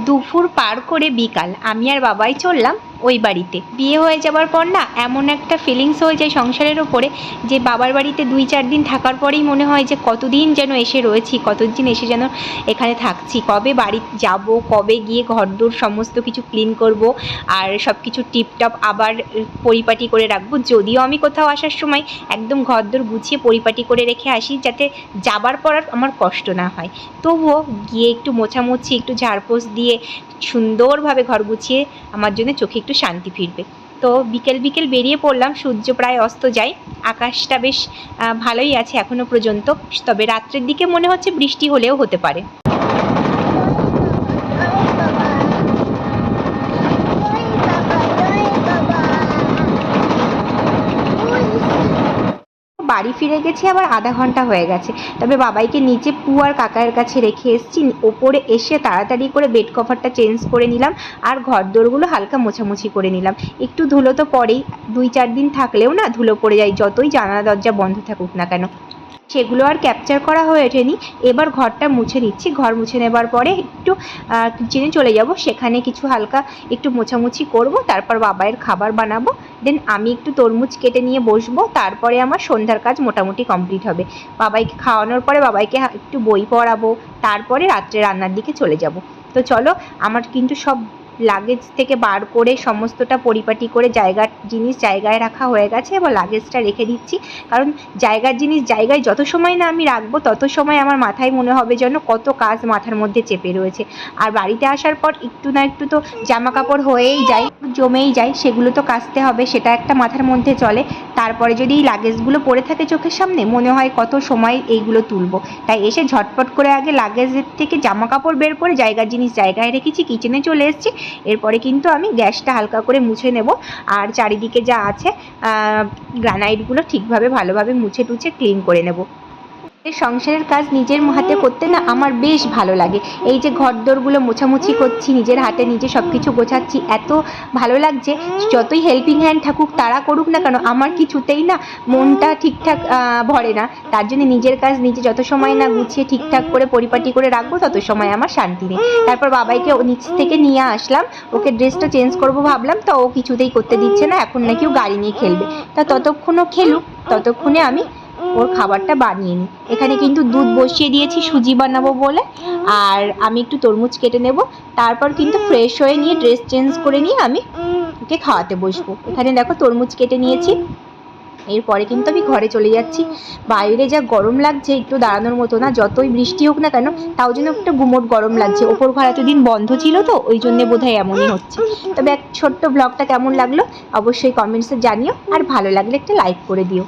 দুপুর পার করে বিকাল আমি আর বাবাই চললাম ওই বাড়িতে। বিয়ে হয়ে যাবার পর না এমন একটা ফিলিংস হয়ে যায় সংসারের ওপরে যে বাবার বাড়িতে 2-4 দিন থাকার পরেই মনে হয় যে কতদিন যেন এসে রয়েছি, কতদিন এসে যেন এখানে থাকছি, কবে বাড়ি যাব, কবে গিয়ে ঘরদোর সমস্ত কিছু ক্লিন করব আর সব কিছু টিপটপ আবার পরিপাটি করে রাখবো। যদিও আমি কোথাও আসার সময় একদম ঘরদোর গুছিয়ে পরিপাটি করে রেখে আসি যাতে যাবার পর আর আমার কষ্ট না হয়, তবুও গিয়ে একটু মোছামুছি একটু ঝাড়পোছ দিয়ে সুন্দরভাবে ঘর গুছিয়ে আমার জন্য চোখে একটু শান্তি ফিরবে। তো বিকেল বিকেল বেরিয়ে পড়লাম, সূর্য প্রায় অস্ত যায়, আকাশটা বেশ ভালোই আছে এখনো পর্যন্ত, তবে রাত্রের দিকে মনে হচ্ছে বৃষ্টি হলেও হতে পারে। বাড়ি ফিরে গেছি আবার আধা ঘন্টা হয়ে গেছে, তবে বাবাইকে নিচে পু আর কাকার কাছে রেখে এসেছি। ওপরে এসে তাড়াতাড়ি করে বেড কভারটা চেঞ্জ করে নিলাম আর ঘর দোরগুলো হালকা মোছামুছি করে নিলাম। একটু ধুলো তো পড়েই, 2-4 দিন থাকলেও না ধুলো পড়ে যায় যতই জানালা দরজা বন্ধ থাকুক না কেন, সেগুলো আর ক্যাপচার করা হয়ে ওঠেনি। এবার ঘরটা মুছে নিচ্ছি, ঘর মুছে নেবার পরে একটু কিচেনে চলে যাব, সেখানে কিছু হালকা একটু মোছামুছি করব, তারপর বাবাইয়ের খাবার বানাবো, দেন আমি একটু তরমুজ কেটে নিয়ে বসবো, তারপরে আমার সন্ধ্যার কাজ মোটামুটি কমপ্লিট হবে। বাবাইকে খাওয়ানোর পরে বাবাইকে একটু বই পড়াবো, তারপরে রাত্রে রান্নার দিকে চলে যাব। তো চলো, আমার কিন্তু সব লাগেজ থেকে বার করে সমস্তটা পরিপাটি করে জায়গার জিনিস জায়গায় রাখা হয়ে গেছে, এবার লাগেজটা রেখে দিচ্ছি, কারণ জায়গার জিনিস জায়গায় যত সময় না আমি রাখবো তত সময় আমার মাথায় মনে হবে যেন কত কাজ মাথার মধ্যে চেপে রয়েছে। আর বাড়িতে আসার পর একটু না একটু তো জামা কাপড় হয়েই যায়, জমেই যায়, সেগুলো তো কাচতে হবে, সেটা একটা মাথার মধ্যে চলে। তারপরে যদি এই লাগেজগুলো পড়ে থাকে চোখের সামনে মনে হয় কত সময় এইগুলো তুলবো, তাই এসে ঝটপট করে আগে লাগেজের থেকে জামা কাপড় বের করে জায়গার জিনিস জায়গায় রেখেছি, কিচেনে চলে এসেছি। এরপরে কিন্তু আমি গ্যাসটা হালকা করে মুছে নেব আর চারিদিকে যা আছে গ্রানাইটগুলো ঠিকভাবে ভালোভাবে মুছে টুছে ক্লিন করে নেব। সংসারের কাজ নিজের হাতে করতে না আমার বেশ ভালো লাগে। এই যে ঘরদোরগুলো মোছামুছি করছি, নিজের হাতে নিজে সব কিছু গোছাচ্ছি, এত ভালো লাগছে। যতই হেল্পিং হ্যান্ড থাকুক তারা করুক না কেন, আমার কিছুতেই না মনটা ঠিকঠাক ভরে না। তার জন্য নিজের কাজ নিজে যত সময় না গুছিয়ে ঠিকঠাক করে পরিপাটি করে রাখবো তত সময় আমার শান্তি নেই। তারপর বাবাইকে নিচ থেকে নিয়ে আসলাম, ওকে ড্রেসটা চেঞ্জ করবো ভাবলাম, তো ও কিছুতেই করতে দিচ্ছে না, এখন নাকি ও গাড়ি নিয়ে খেলবে। তা ততক্ষণও খেলুক, ততক্ষণে আমি ওর খাবারটা বানিয়ে নিই। এখানে কিন্তু দুধ বসিয়ে দিয়েছি সুজি বানাবো বলে, আর আমি একটু তরমুজ কেটে নেব, তারপর কিন্তু ফ্রেশ হয়ে নিয়ে ড্রেস চেঞ্জ করে নিয়ে আমি ওকে খাওয়াতে বসবো। এখানে দেখো তরমুজ কেটে নিয়েছি, এরপরে কিন্তু আমি ঘরে চলে যাচ্ছি। বাইরে যা গরম লাগছে একটু দাঁড়ানোর মতো না, যতই বৃষ্টি হোক না কেন তাও যেন একটা গুমোট গরম লাগছে। ওপর ঘর এতদিন বন্ধ ছিল তো ওই জন্যে বোধহয় এমনই হচ্ছে। তবে এক ছোট্ট ব্লগটা কেমন লাগলো অবশ্যই কমেন্টসে জানিও, আর ভালো লাগলে একটা লাইক করে দিও।